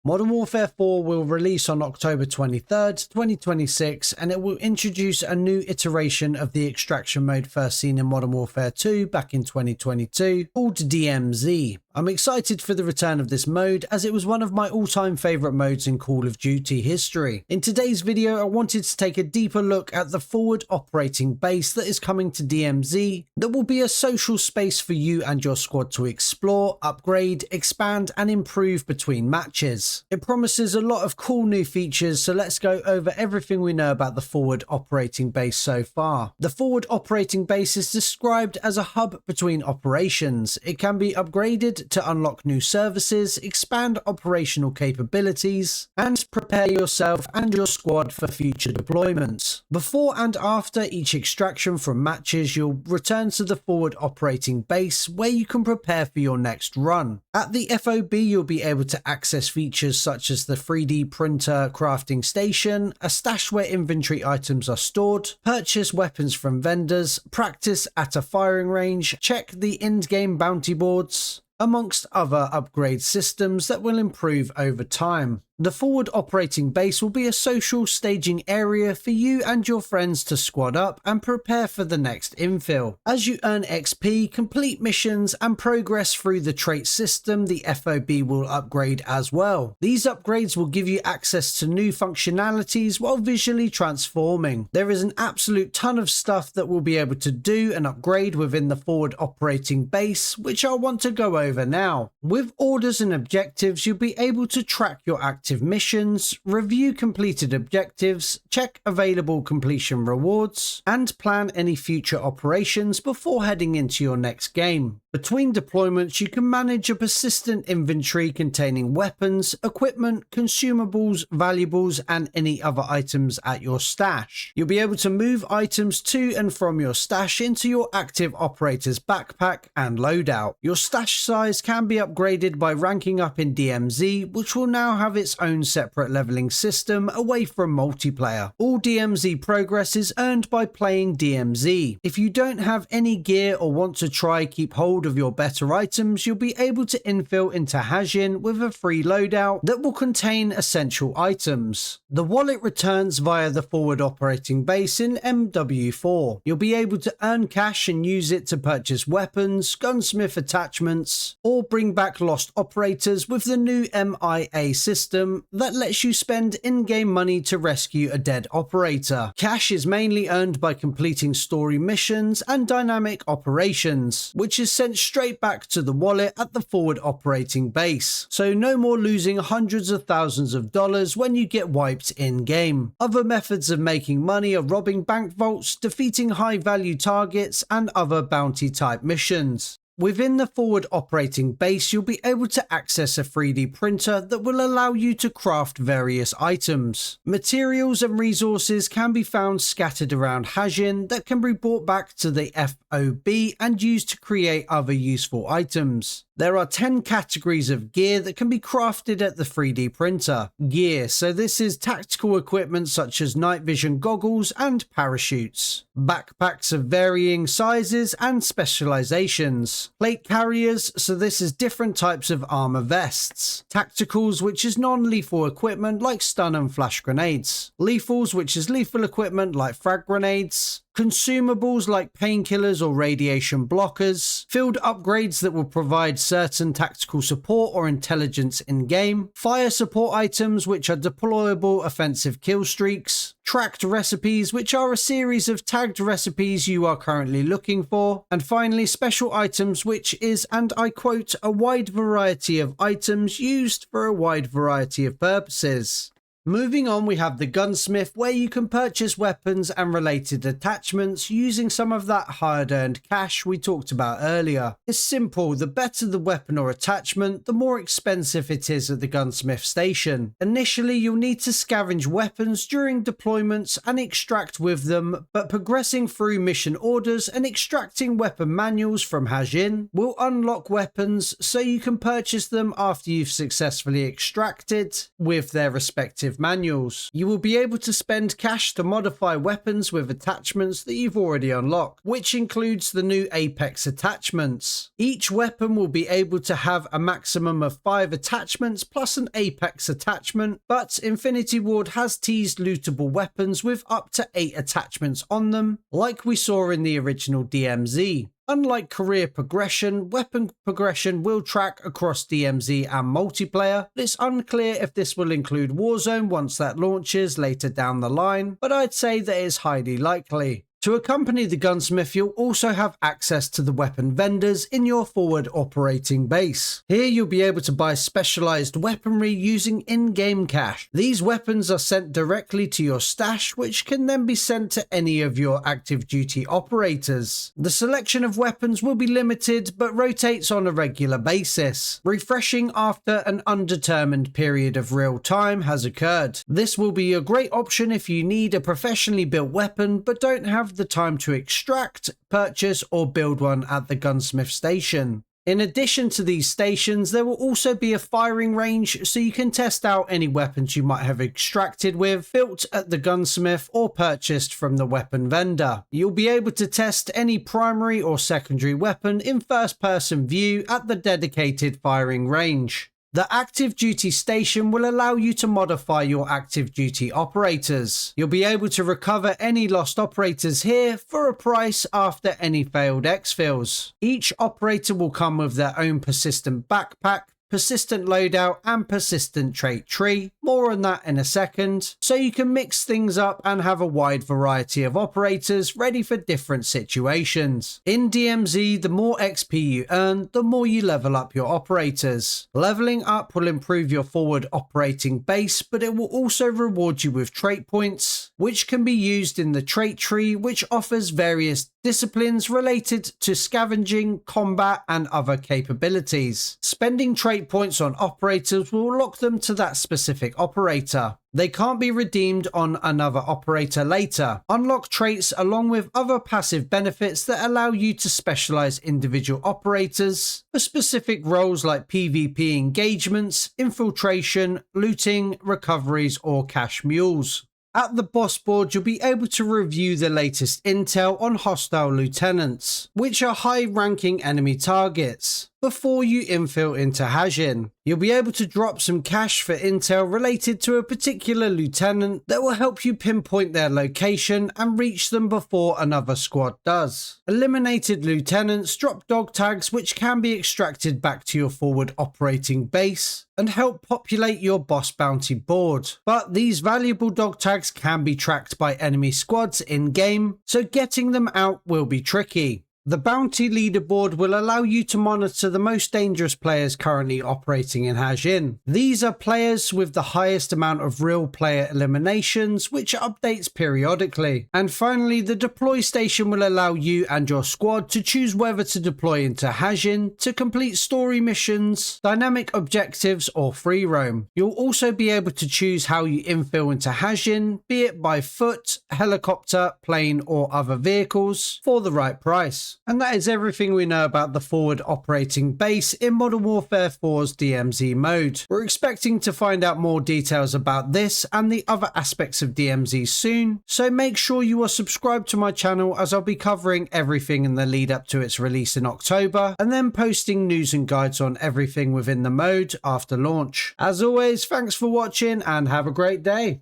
Modern Warfare 4 will release on October 23rd, 2026, and it will introduce a new iteration of the extraction mode first seen in Modern Warfare 2 back in 2022, called DMZ. I'm excited for the return of this mode as it was one of my all-time favourite modes in Call of Duty history. In today's video, I wanted to take a deeper look at the forward operating base that is coming to DMZ that will be a social space for you and your squad to explore, upgrade, expand and improve between matches. It promises a lot of cool new features, so let's go over everything we know about the forward operating base so far. The forward operating base is described as a hub between operations. It can be upgraded to unlock new services, expand operational capabilities, and prepare yourself and your squad for future deployments. Before and after each extraction from matches, you'll return to the forward operating base where you can prepare for your next run. At the FOB, you'll be able to access features such as the 3D printer crafting station, a stash where inventory items are stored, purchase weapons from vendors, practice at a firing range, check the end-game bounty boards, amongst other upgrade systems that will improve over time. The forward operating base will be a social staging area for you and your friends to squad up and prepare for the next infill. As you earn XP, complete missions and progress through the trait system, the FOB will upgrade as well. These upgrades will give you access to new functionalities while visually transforming. There is an absolute ton of stuff that we'll be able to do and upgrade within the forward operating base, which I want to go over now. With orders and objectives, you'll be able to track your activity missions, review completed objectives, check available completion rewards, and plan any future operations before heading into your next game. Between deployments, you can manage a persistent inventory containing weapons, equipment, consumables, valuables, and any other items at your stash. You'll be able to move items to and from your stash into your active operator's backpack and loadout. Your stash size can be upgraded by ranking up in DMZ, which will now have its own separate leveling system away from multiplayer. All DMZ progress is earned by playing DMZ. If you don't have any gear or want to try keep hold of your better items, you'll be able to infill into Hajin with a free loadout that will contain essential items. The wallet returns via the forward operating base in MW4. You'll be able to earn cash and use it to purchase weapons, gunsmith attachments, or bring back lost operators with the new MIA system that lets you spend in-game money to rescue a dead operator. Cash is mainly earned by completing story missions and dynamic operations, which is sent straight back to the wallet at the forward operating base. So no more losing hundreds of thousands of dollars when you get wiped in-game. Other methods of making money are robbing bank vaults, defeating high-value targets, and other bounty-type missions. Within the forward operating base, you'll be able to access a 3D printer that will allow you to craft various items. Materials and resources can be found scattered around Hajin that can be brought back to the FOB and used to create other useful items. There are 10 categories of gear that can be crafted at the 3D printer. Gear, so this is tactical equipment such as night vision goggles and parachutes. Backpacks of varying sizes and specializations. Plate carriers, so this is different types of armor vests. Tacticals, which is non-lethal equipment like stun and flash grenades. Lethals, which is lethal equipment like frag grenades. Consumables like painkillers or radiation blockers, field upgrades that will provide certain tactical support or intelligence in-game, fire support items which are deployable offensive kill streaks, tracked recipes which are a series of tagged recipes you are currently looking for, and finally special items which is, and I quote, a wide variety of items used for a wide variety of purposes. Moving on, we have the gunsmith, where you can purchase weapons and related attachments using some of that hard-earned cash we talked about earlier. It's simple, the better the weapon or attachment, the more expensive it is at the gunsmith station. Initially, you'll need to scavenge weapons during deployments and extract with them, but progressing through mission orders and extracting weapon manuals from Hajin will unlock weapons so you can purchase them after you've successfully extracted with their respective objective manuals. You will be able to spend cash to modify weapons with attachments that you've already unlocked, which includes the new Apex attachments. Each weapon will be able to have a maximum of 5 attachments plus an Apex attachment, but Infinity Ward has teased lootable weapons with up to 8 attachments on them, like we saw in the original DMZ. Unlike career progression, weapon progression will track across DMZ and multiplayer, but it's unclear if this will include Warzone once that launches later down the line, but I'd say that it's highly likely. To accompany the gunsmith, you'll also have access to the weapon vendors in your forward operating base. Here you'll be able to buy specialized weaponry using in-game cash. These weapons are sent directly to your stash, which can then be sent to any of your active duty operators. The selection of weapons will be limited but rotates on a regular basis, refreshing after an undetermined period of real time has occurred. This will be a great option if you need a professionally built weapon but don't have the time to extract, purchase or build one at the gunsmith station. In addition to these stations, there will also be a firing range so you can test out any weapons you might have extracted with, built at the gunsmith or purchased from the weapon vendor. You'll be able to test any primary or secondary weapon in first-person view at the dedicated firing range. The active duty station will allow you to modify your active duty operators. You'll be able to recover any lost operators here for a price after any failed exfils. Each operator will come with their own persistent backpack, persistent loadout and persistent trait tree. More on that in a second. So you can mix things up and have a wide variety of operators ready for different situations. In DMZ, the more XP you earn, the more you level up your operators. Leveling up will improve your forward operating base, but it will also reward you with trait points, which can be used in the trait tree, which offers various disciplines related to scavenging, combat and other capabilities. Spending trait points on operators will lock them to that specific operator. They can't be redeemed on another operator later. Unlock traits along with other passive benefits that allow you to specialize individual operators for specific roles like PvP engagements, infiltration, looting, recoveries or cash mules. At the boss board, you'll be able to review the latest intel on hostile lieutenants, which are high-ranking enemy targets, before you infill into Hajin. You'll be able to drop some cash for intel related to a particular lieutenant that will help you pinpoint their location and reach them before another squad does. Eliminated lieutenants drop dog tags which can be extracted back to your forward operating base and help populate your boss bounty board. But these valuable dog tags can be tracked by enemy squads in-game, so getting them out will be tricky. The bounty leaderboard will allow you to monitor the most dangerous players currently operating in Hajin. These are players with the highest amount of real player eliminations, which updates periodically. And finally, the deploy station will allow you and your squad to choose whether to deploy into Hajin to complete story missions, dynamic objectives or free roam. You'll also be able to choose how you infill into Hajin, be it by foot, helicopter, plane or other vehicles, for the right price. And that is everything we know about the forward operating base in Modern Warfare 4's DMZ mode. We're expecting to find out more details about this and the other aspects of DMZ soon, so make sure you are subscribed to my channel as I'll be covering everything in the lead up to its release in October, and then posting news and guides on everything within the mode after launch. As always, thanks for watching and have a great day.